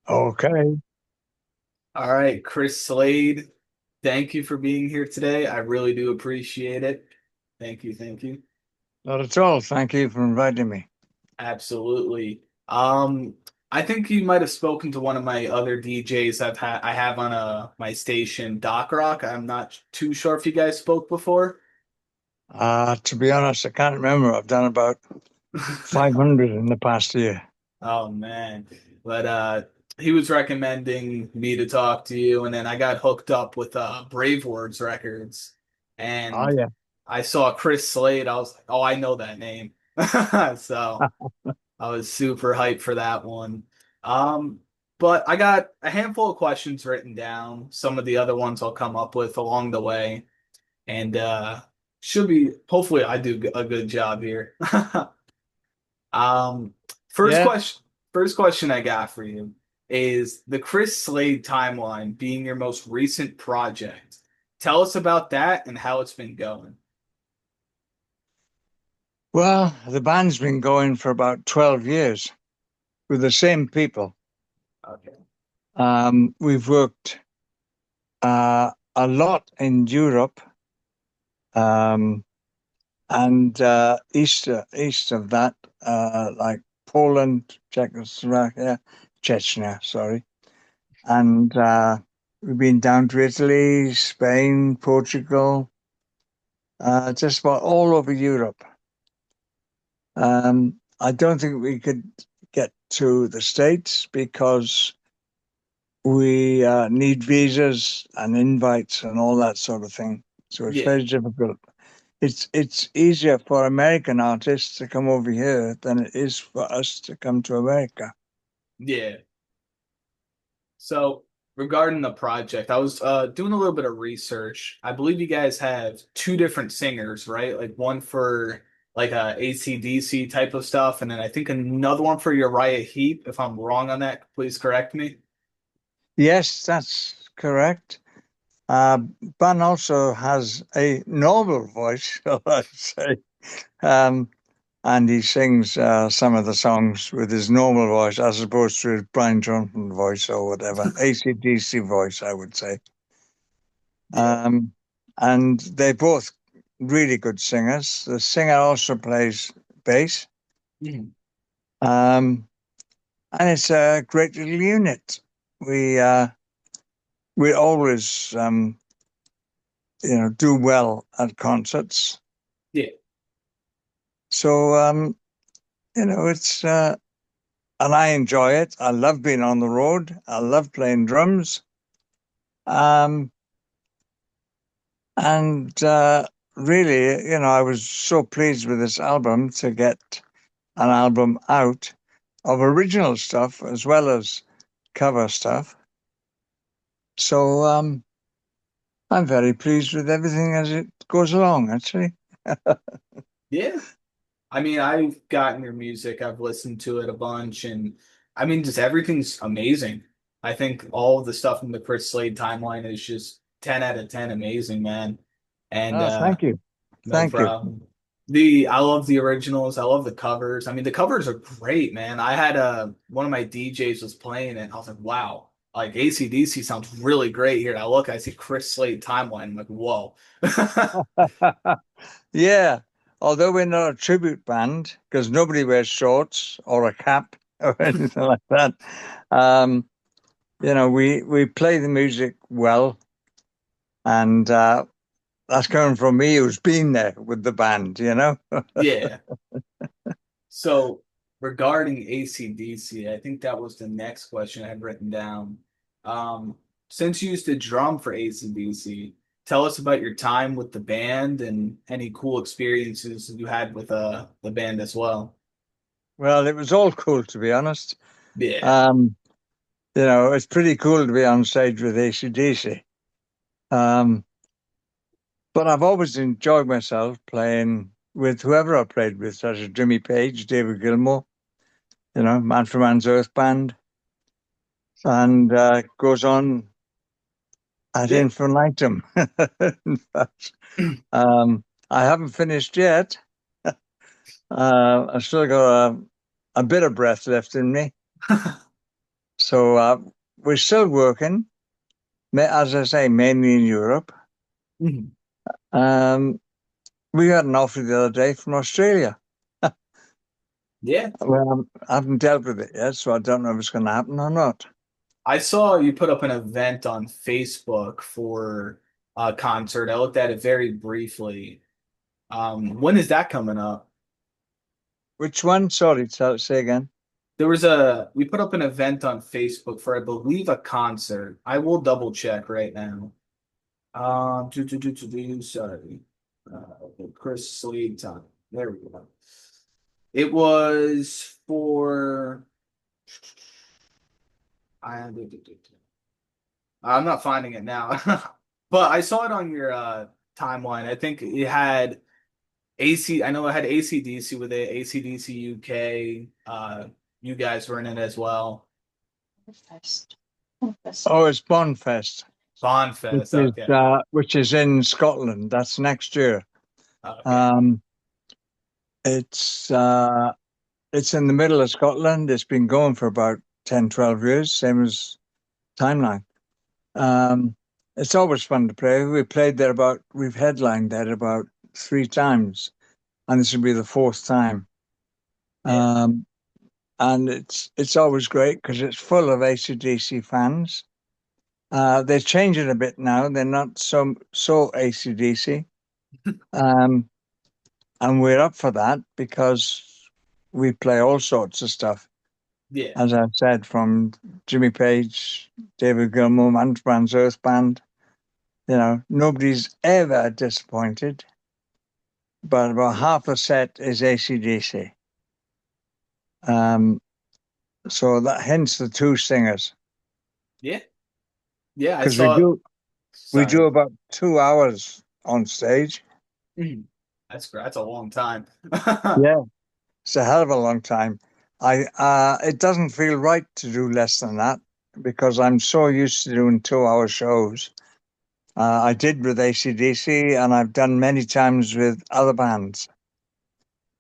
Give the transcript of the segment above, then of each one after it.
Okay, All right, Chris Slade, thank you for being here today. I really do appreciate it. Thank you, thank you. not at all. Thank you for inviting me. Absolutely. I think you might have spoken to one of my other DJs I have on my station, Doc Rock. I'm not too sure if you guys spoke before. To be honest, I can't remember. I've done about 500 in the past year. Oh man. But he was recommending me to talk to you, and then I got hooked up with Brave Words Records, Oh, and yeah. I saw Chris Slade. I was like, oh, I know that name. So I was super hyped for that one. Um, but I got a handful of questions written down. Some of the other ones I'll come up with along the way, and should be hopefully I do a good job here. Um, first Yeah. question, first question I got for you is the Chris Slade timeline being your most recent project. Tell us about that and how it's been going. Well, the band's been going for about 12 years with the same people. Okay. We've worked a lot in Europe, um, and east of that, like Poland, Czechoslovakia, Chechnya, sorry. And we've been down to Italy, Spain, Portugal, just about all over Europe. I don't think we could get to the States because we need visas and invites and all that sort of thing. So it's Yeah, very difficult. It's easier for American artists to come over here than it is for us to come to America. yeah. So regarding the project, I was doing a little bit of research. I believe you guys have two different singers, right? Like one for like AC/DC type of stuff, and then I think another one for Uriah Heep. If I'm wrong on that, please correct me. Yes, that's correct. Uh, Bun also has a normal voice, shall I say, um, and he sings some of the songs with his normal voice as opposed to his Brian Johnson voice or whatever, AC/DC voice, I would say. Yeah. And they're both really good singers. The singer also plays bass, Mhm. um, and it's a great little unit. We uh, we always do well at concerts. Yeah. So it's and I enjoy it. I love being on the road. I love playing drums. Um, and really, I was so pleased with this album to get an album out of original stuff as well as cover stuff. So I'm very pleased with everything as it goes along, actually. Yeah. I mean, I've gotten your music, I've listened to it a bunch, and I mean, just everything's amazing. I think all of the stuff in the Chris Slade timeline is just 10 out of 10 amazing, man. And Oh, thank you. no Thank you. problem. I love the originals. I love the covers. I mean, the covers are great, man. I had one of my DJs was playing it, and I was like, wow, like AC/DC sounds really great here. And I look, I see Chris Slade timeline. I'm like, whoa. Yeah, although we're not a tribute band because nobody wears shorts or a cap or anything like that. Um, we play the music well, and that's coming from me who's been there with the band. Yeah. So regarding AC/DC, I think that was the next question I had written down. Um, since you used to drum for AC/DC, tell us about your time with the band and any cool experiences you had with the band as well. Well, it was all cool to be honest. Yeah. Um, it's pretty cool to be on stage with AC/DC. Um, but I've always enjoyed myself playing with whoever I played with, such as Jimmy Page, David Gilmour, Man for Man's Earth Band, and goes on ad Yeah. infinitum. In fact, I haven't finished yet. I've still got a bit of breath left in me. So we're still working, as I say, mainly in Europe. Mhm. Um, we got an offer the other day from Australia. Yeah. Well, I haven't dealt with it yet, so I don't know if it's going to happen or not. I saw you put up an event on Facebook for a concert. I looked at it very briefly. When is that coming up? Which one? Sorry, say again. We put up an event on Facebook for, I believe, a concert. I will double check right now. Sorry. Chris Slade time. There we go. It was for, I, I'm not finding it now, but I saw it on your timeline. I think it had I know it had ACDC with it, ACDC UK. You guys were in it as well. Oh, it's Bonfest, Bonfest. Okay. which is in Scotland. That's next year. Okay. Um, it's uh, it's in the middle of Scotland. It's been going for about 10, 12 years, same as Timeline. Um, it's always fun to play. We've headlined there about three times, and this will be the fourth time. Yeah. Um, and it's always great because it's full of AC/DC fans. They're changing a bit now. They're not so AC/DC. Um, and we're up for that because we play all sorts of stuff. Yeah. As I've said, from Jimmy Page, David Gilmour, Man's Earth Band. Nobody's ever disappointed, but about half a set is AC/DC. Um, so that hence the two singers, Yeah. Yeah. I because we saw. do we Sorry. do about 2 hours on stage. Mhm. That's great. That's a long time. Yeah, it's a hell of a long time. I It doesn't feel right to do less than that because I'm so used to doing 2 hour shows. I did with AC/DC, and I've done many times with other bands.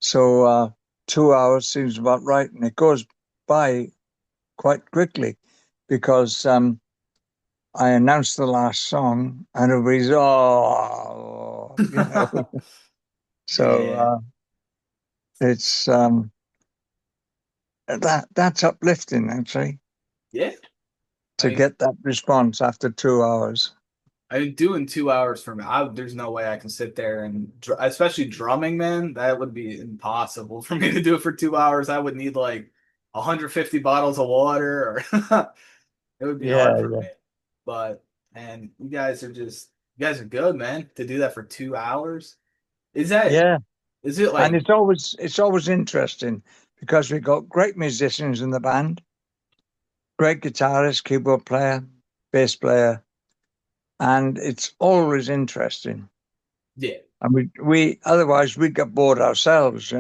So 2 hours seems about right, and it goes by quite quickly because I announced the last song, and everybody's So Yeah. it's that's uplifting actually Yeah. I to mean, get that response after 2 hours. I mean, doing 2 hours for me, there's no way I can sit there and, especially drumming, man, that would be impossible for me to do it for 2 hours. I would need like 150 bottles of water, or it would be Yeah, hard for yeah, me. But, and you guys are good, man, to do that for 2 hours. Is that, yeah. is it And like, it's always interesting because we've got great musicians in the band, great guitarist, keyboard player, bass player, and it's always interesting. yeah, And we otherwise we get bored ourselves.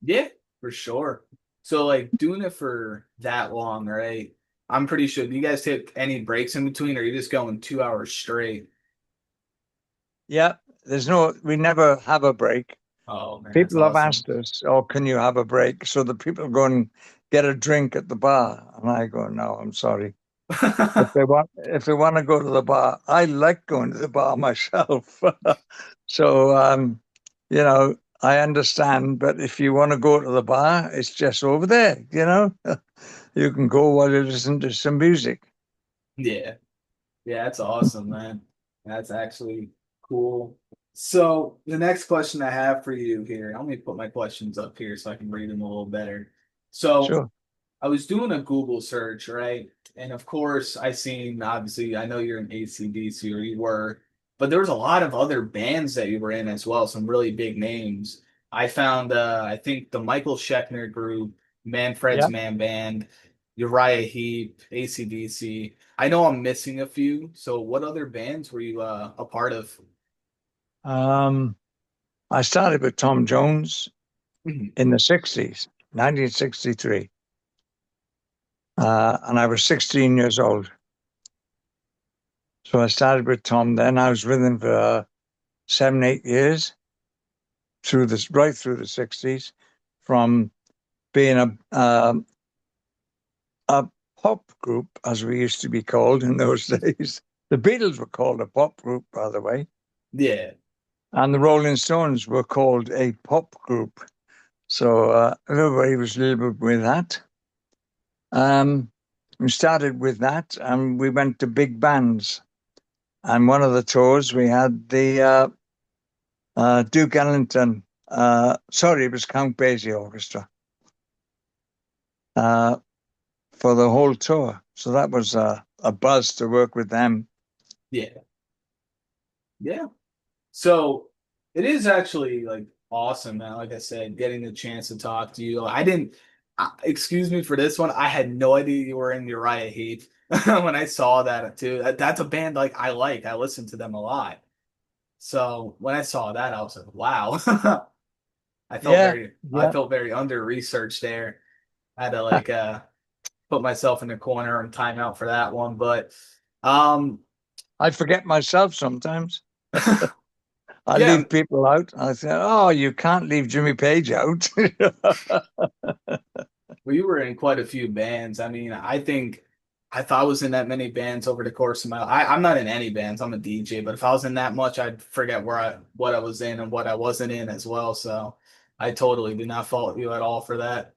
yeah, for sure. So, like, doing it for that long, right? I'm pretty sure. Do you guys take any breaks in between, or are you just going 2 hours straight? Yeah, we never have a break. Oh man, that's People have awesome. asked us, "Oh, can you have a break?" So the people go and get a drink at the bar, and I go, "No, I'm sorry. If they want to go to the bar, I like going to the bar myself. So I understand. But if you want to go to the bar, it's just over there. You can go while you listen to some music. Yeah. Yeah, that's awesome, man. That's actually cool. So the next question I have for you here, let me put my questions up here so I can read them a little better. So Sure. I was doing a Google search, right? And of course, obviously, I know you're in AC/DC, or you were, but there was a lot of other bands that you were in as well, some really big names. I found, I think the Michael Scheckner group, Manfred's Yeah. Man Band, Uriah Heep, AC/DC. I know I'm missing a few. So what other bands were you a part of? Um, I started with Tom Jones Mhm. in the 60s, 1963. And I was 16 years old. So I started with Tom then. I was with him for 7, 8 years right through the 60s, from being a pop group, as we used to be called in those days. The Beatles were called a pop group, by the way, Yeah. and the Rolling Stones were called a pop group. So everybody was a little bit with that. Um, we started with that, and we went to big bands. And one of the tours we had the Duke Ellington. Sorry, it was Count Basie Orchestra uh, for the whole tour. So that was a buzz to work with them. Yeah. Yeah. So it is actually like awesome, man. Like I said, getting the chance to talk to you. I didn't, excuse me for this one. I had no idea you were in Uriah Heep when I saw that too. That's a band like I like. I listen to them a lot. So when I saw that, I was like, wow. Yeah, I yeah. felt very under researched there. I had to like put myself in the corner and time out for that one. But um I forget myself sometimes. I yeah, leave people out. I say, "Oh, you can't leave Jimmy Page out." we were in quite a few bands. I mean, I think if I was in that many bands over the course of my I'm not in any bands, I'm a DJ, but if I was in that much, I'd forget what I was in and what I wasn't in as well. So I totally do not fault you at all for that.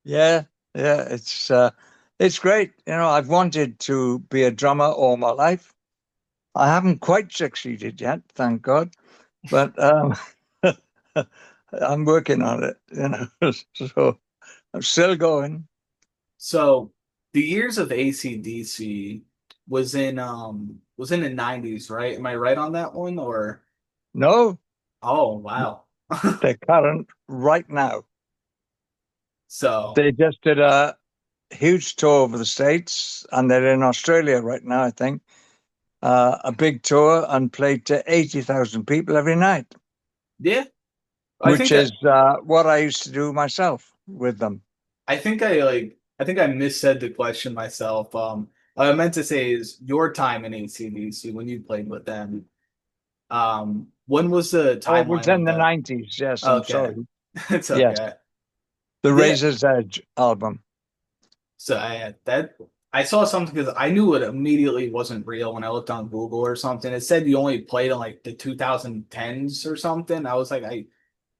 Yeah, yeah. It's great. You know, I've wanted to be a drummer all my life. I haven't quite succeeded yet, thank God. But I'm working on it. You know, so I'm still going. So the years of AC/DC was in the 90s, right? Am I right on that one or No, oh wow. they're current right now. So They just did a huge tour over the States, and they're in Australia right now, I think. A big tour and played to 80,000 people every night, yeah, I which think is what I used to do myself with them. I think I missaid the question myself. What I meant to say is your time in AC/DC when you played with them. When was the Oh, it was timeline in of the that? 90s. Yes, I'm Okay. sorry. It's Yes, okay. the Yeah. Razor's Edge album. So I saw something because I knew it immediately wasn't real when I looked on Google or something. It said you only played in like the 2010s or something. I was like, I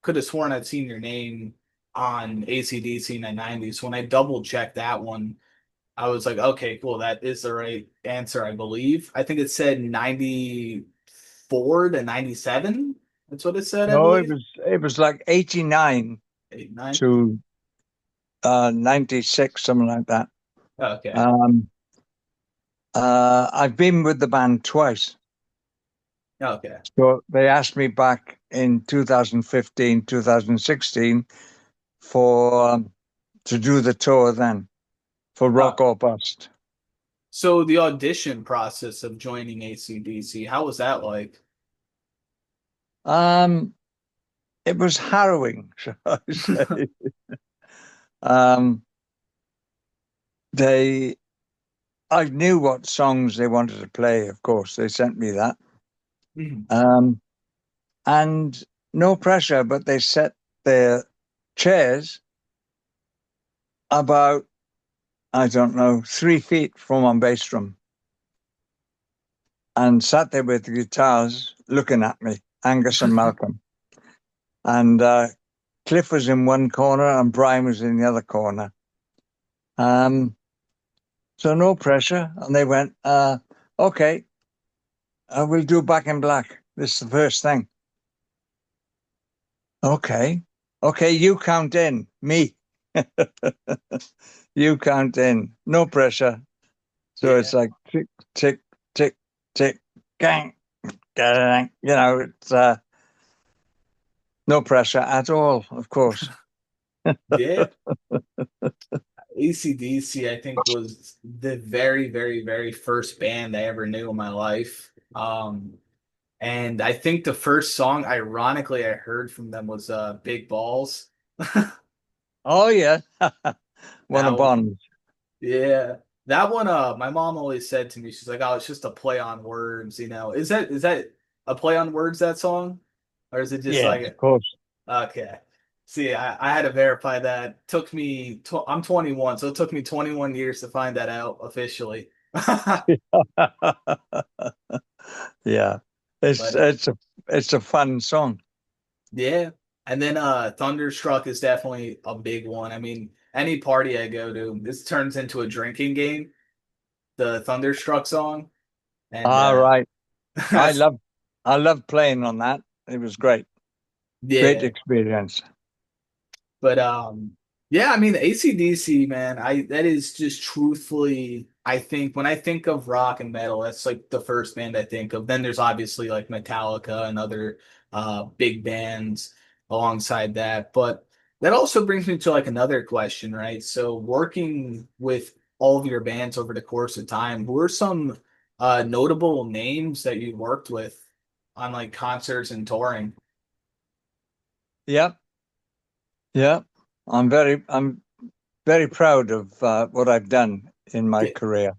could have sworn I'd seen your name on AC/DC in the 90s. So when I double checked that one, I was like, okay, cool. That is the right answer, I believe. I think it said 94 to 97. That's what it said, I No, believe. it was like 89 Eight, nine. to 96, something like that. Okay. Um, I've been with the band twice. Okay. So they asked me back in 2015, 2016 for to do the tour then for Uh, Rock or Bust. so the audition process of joining AC/DC, how was that like? Um, it was harrowing, shall I say. Um, they, I knew what songs they wanted to play, of course. They sent me that. Mhm. Um, and no pressure, but they set their chairs about, I don't know, 3 feet from my bass drum and sat there with the guitars looking at me, Angus and Malcolm. And Cliff was in one corner and Brian was in the other corner. Um, so no pressure. And they went, okay, we'll do Back in Black. This is the first thing. Okay. Okay, you count in. Me. You count in. No pressure. So it's Yeah. like tick, tick, tick, tick, gang, gang. You know, it's no pressure at all, of course. Yeah. AC/DC, I think, was the very, very, very first band I ever knew in my life. And I think the first song, ironically, I heard from them was Big Balls. Oh, yeah. One That of was, Bond's. yeah. That one, my mom always said to me, she's like, oh, it's just a play on words, you know. Is that a play on words, that song? Or is it just Yes, of like, course. okay. See, I had to verify that. Took me, I'm 21, so it took me 21 years to find that out officially. Yeah, But it's a fun song. yeah. And then Thunderstruck is definitely a big one. I mean, any party I go to, this turns into a drinking game, the Thunderstruck song. And All right, I that's love I love playing on that. It was great, great yeah. experience. But yeah, I mean AC/DC, man, I that is just truthfully, I think when I think of rock and metal, that's like the first band I think of. Then there's obviously like Metallica and other big bands alongside that. But that also brings me to like another question, right? So working with all of your bands over the course of time, who are some notable names that you worked with on like concerts and touring? Yeah, yeah. I'm very proud of what I've done in my Yeah, career,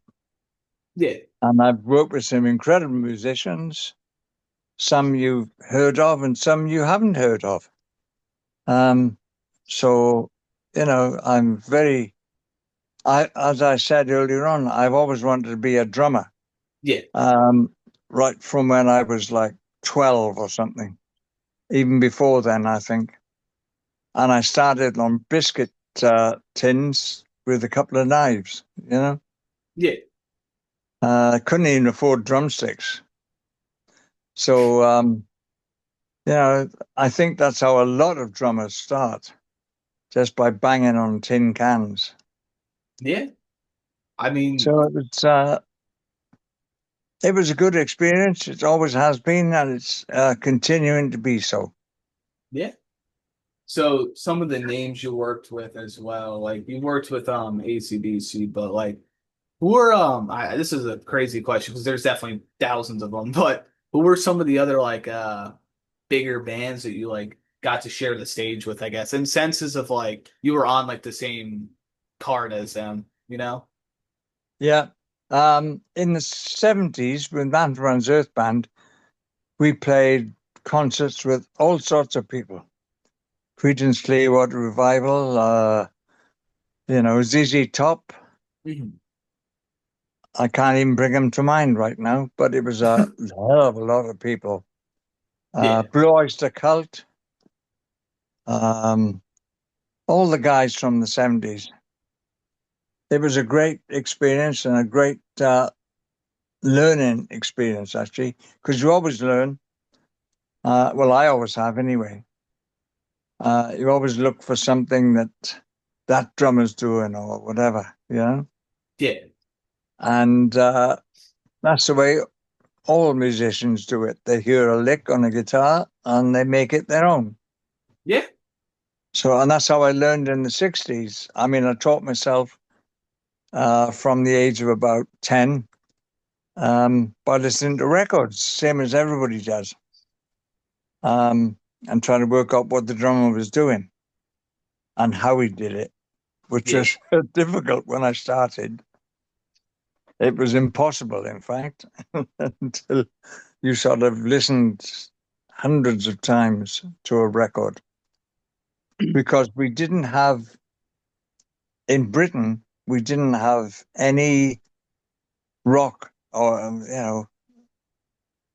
yeah, and I've worked with some incredible musicians. Some you've heard of, and some you haven't heard of. Um, so, I'm very. As I said earlier on, I've always wanted to be a drummer. yeah, Um, right from when I was like 12 or something, even before then, I think. And I started on biscuit tins with a couple of knives, you know. yeah. I couldn't even afford drumsticks. So, you know, I think that's how a lot of drummers start, just by banging on tin cans. Yeah. I mean, So it was a good experience. It always has been, and it's continuing to be so. yeah. So some of the names you worked with as well, like you worked with AC/DC, but like who were this is a crazy question because there's definitely thousands of them, but who were some of the other like bigger bands that you like got to share the stage with, I guess, in senses of like you were on like the same card as them, you know? Yeah. In the 70s, with Man Runs Earth Band, we played concerts with all sorts of people. Creedence Clearwater Revival, ZZ Top. Mhm. I can't even bring them to mind right now, but it was a hell of a lot of people. Yeah, Blue Oyster Cult, um, all the guys from the 70s. It was a great experience and a great learning experience, actually, because you always learn. Well, I always have anyway. You always look for something that drummer's doing or whatever, you know? yeah, And that's the way all musicians do it. They hear a lick on a guitar and they make it their own. yeah, So, and that's how I learned in the 60s. I mean, I taught myself from the age of about 10 by listening to records, same as everybody does, and trying to work out what the drummer was doing and how he did it, which yeah, was difficult when I started. It was impossible, in fact, until you sort of listened hundreds of times to a record because in Britain, we didn't have any rock or,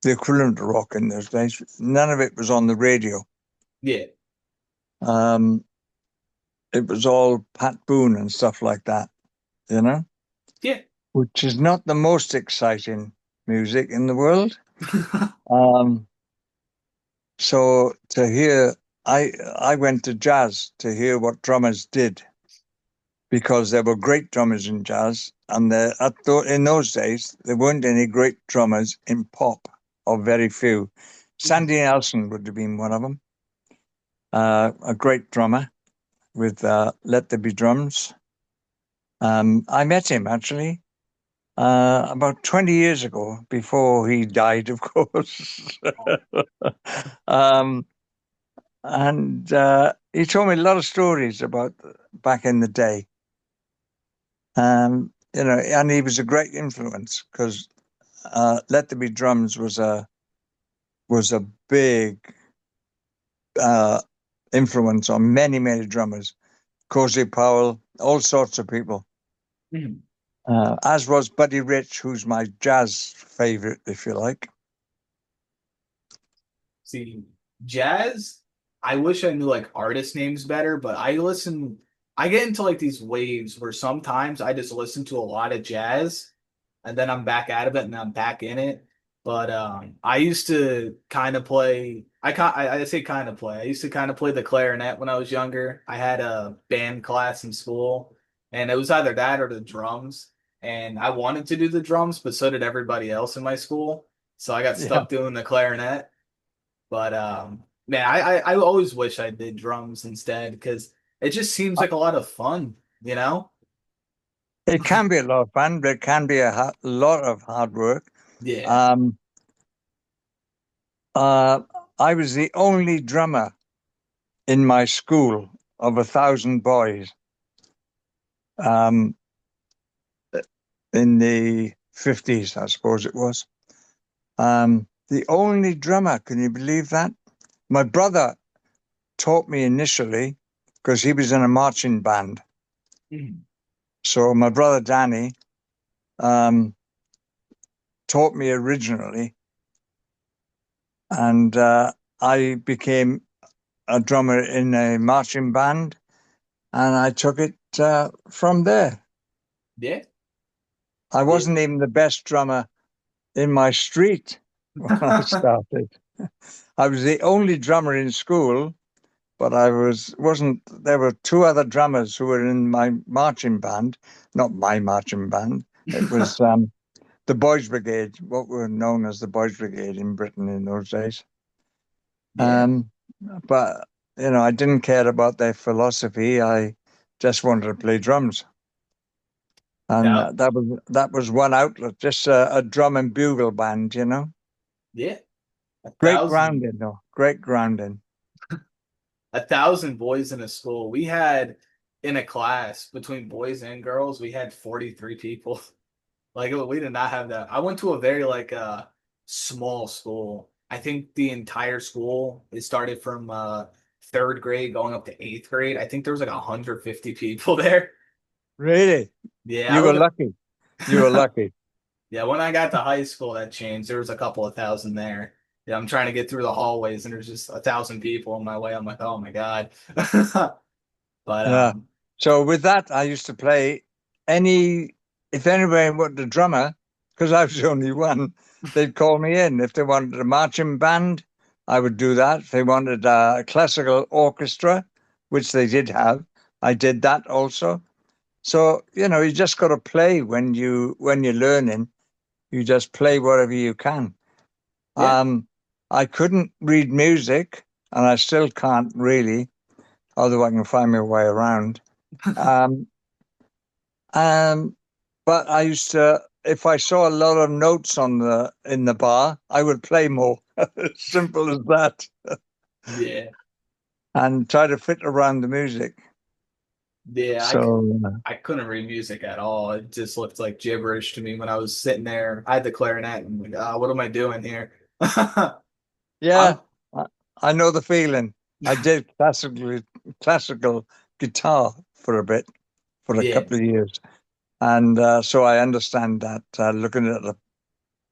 the equivalent to rock in those days. None of it was on the radio. yeah, Um, it was all Pat Boone and stuff like that, you know, yeah. which is not the most exciting music in the world. Um, so I went to jazz to hear what drummers did because there were great drummers in jazz, and in those days there weren't any great drummers in pop, or very few. Sandy Nelson would have been one of them, a great drummer with Let There Be Drums. I met him actually about 20 years ago, before he died, of course. um, and he told me a lot of stories about back in the day. And he was a great influence because Let There Be Drums was a big uh, influence on many, many drummers. Cozy Powell, all sorts of people. Mhm. As was Buddy Rich, who's my jazz favorite, if you like. See, jazz, I wish I knew like artist names better, but I get into like these waves where sometimes I just listen to a lot of jazz and then I'm back out of it and I'm back in it. But I used to kind of play. I say kind of play. I used to kind of play the clarinet when I was younger. I had a band class in school, and it was either that or the drums. And I wanted to do the drums, but so did everybody else in my school. So I got Yeah, stuck doing the clarinet. But man, I always wish I did drums instead because it just seems like a lot of fun, you know? it can be a lot of fun, but it can be a lot of hard work. Yeah. Um, uh, I was the only drummer in my school of 1,000 boys um, in the 50s, I suppose it was. The only drummer, can you believe that? My brother taught me initially because he was in a marching band. Mhm. So my brother Danny um, taught me originally, and I became a drummer in a marching band, and I took it from there. Yeah. I Yeah. wasn't even the best drummer in my street when I started. I was the only drummer in school, but I wasn't. There were two other drummers who were in my marching band, not my marching band. It was the Boys Brigade, what were known as the Boys Brigade in Britain in those days. Yeah. Um, but I didn't care about their philosophy. I just wanted to play drums, and Now, that was one outlet, just a drum and bugle band. yeah. A Great thousand grounding, though. Great grounding. a thousand boys in a school. We had in a class between boys and girls, we had 43 people. Like we did not have that. I went to a very like small school. I think the entire school it started from third grade going up to eighth grade. I think there was like 150 people there. Really, Yeah, I you were live lucky. You were lucky. yeah, when I got to high school, that changed. There was a couple of thousand there. Yeah, I'm trying to get through the hallways, and there's just 1,000 people on my way. I'm like, oh my God. But Yeah. So with that, I used to play any if anybody wanted a drummer, because I was the only one, they'd call me in. If they wanted a marching band, I would do that. If they wanted a classical orchestra, which they did have, I did that also. So, you just got to play when you're learning. You just play whatever you can. yeah, Um, I couldn't read music, and I still can't really, although I can find my way around. Um, Um, but I used to, if I saw a lot of notes in the bar, I would play more. Simple as that, yeah, and try to fit around the music. yeah. So I couldn't read music at all. It just looked like gibberish to me when I was sitting there. I had the clarinet and I'm like, what am I doing here? yeah, I'm I, I know the feeling. I did classical guitar for a bit, for a yeah. couple of years, and so I understand that. Looking at a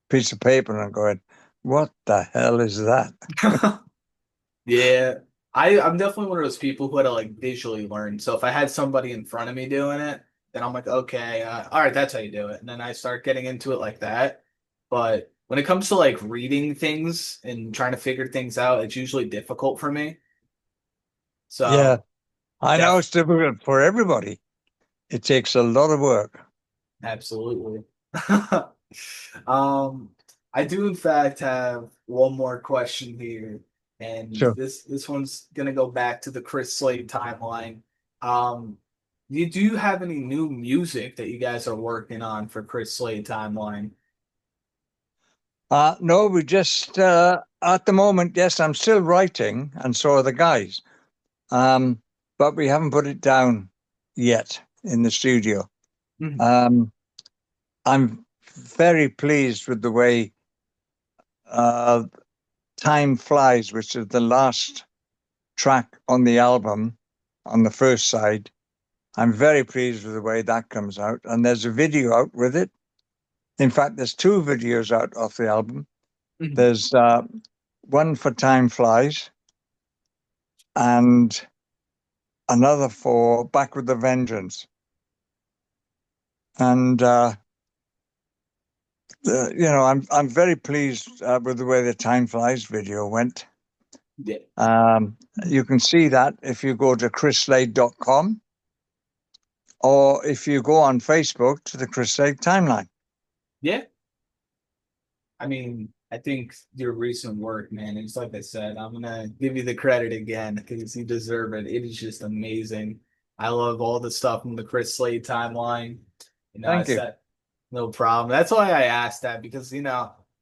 piece of paper and going, "What the hell is that?" Yeah. I'm definitely one of those people who had to like visually learn. So if I had somebody in front of me doing it, then I'm like, okay, all right, that's how you do it. And then I start getting into it like that. But when it comes to like reading things and trying to figure things out, it's usually difficult for me. Yeah, So I know def it's difficult for everybody. It takes a lot of work. absolutely. Um, I do in fact have one more question here, and Sure. this one's gonna go back to the Chris Slade timeline. Um, do you have any new music that you guys are working on for Chris Slade timeline? No, we just at the moment, yes, I'm still writing, and so are the guys. Um, but we haven't put it down yet in the studio. Mhm. Um, I'm very pleased with the way uh, Time Flies, which is the last track on the album on the first side. I'm very pleased with the way that comes out. And there's a video out with it. In fact, there's two videos out of the album. Mhm. There's one for Time Flies and another for Back with the Vengeance. And I'm very pleased with the way the Time Flies video went. Yeah. Um, you can see that if you go to chrisslade.com or if you go on Facebook to the Chris Slade timeline. Yeah. I mean, I think your recent work, man, it's like I said, I'm gonna give you the credit again because you deserve it. It is just amazing. I love all the stuff from the Chris Slade timeline. I Thank you. said no problem. That's why I asked that because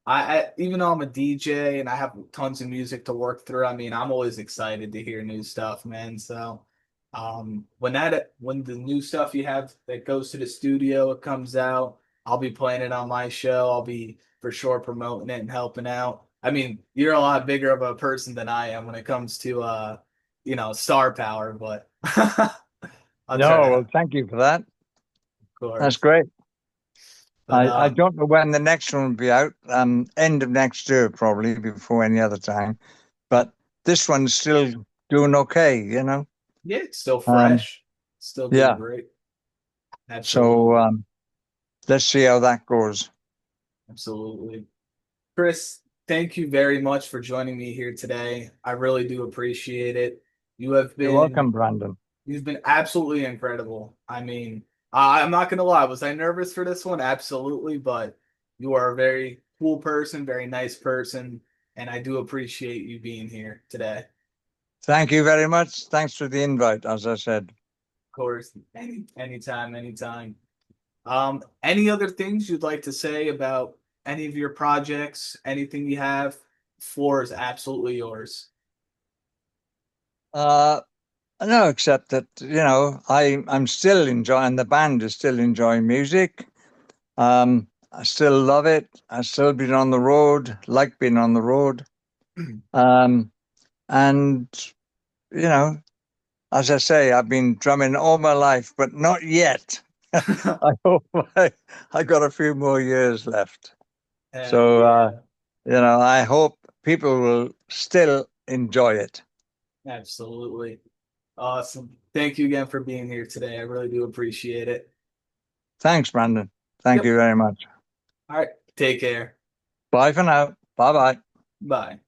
I even though I'm a DJ and I have tons of music to work through, I mean, I'm always excited to hear new stuff, man. So, when the new stuff you have that goes to the studio, it comes out, I'll be playing it on my show. I'll be for sure promoting it and helping out. I mean, you're a lot bigger of a person than I am when it comes to star power, but I'll try No, to, well, of thank you for that. That's course. great. But I don't know when the next one will be out. End of next year, probably before any other time. But this one's still doing okay. yeah, it's still Um, fresh, still doing yeah. great. So Absolutely. let's see how that goes. Absolutely. Chris, thank you very much for joining me here today. I really do appreciate it. You have You're been welcome, Brandon. You've been absolutely incredible. I mean, I'm not gonna lie. Was I nervous for this one? Absolutely, but you are a very cool person, very nice person, and I do appreciate you being here today. Of Thank you very much. Thanks for the invite, as I said. course, anytime, anytime. Any other things you'd like to say about any of your projects? Anything you have? Floor is absolutely yours. Uh, no, except that, I'm still enjoying the band is still enjoying music. I still love it. I've still been on the road, like being on the road. Um, and, you know, as I say, I've been drumming all my life, but not yet. I hope I got a few more years left. Hell So, yeah, I hope people will still enjoy it. absolutely. Awesome. Thank you again for being here today. I really do appreciate it. Thanks, Brandon. Thank Yep. you very much. All right. Take care. Bye for now. Bye bye. Bye.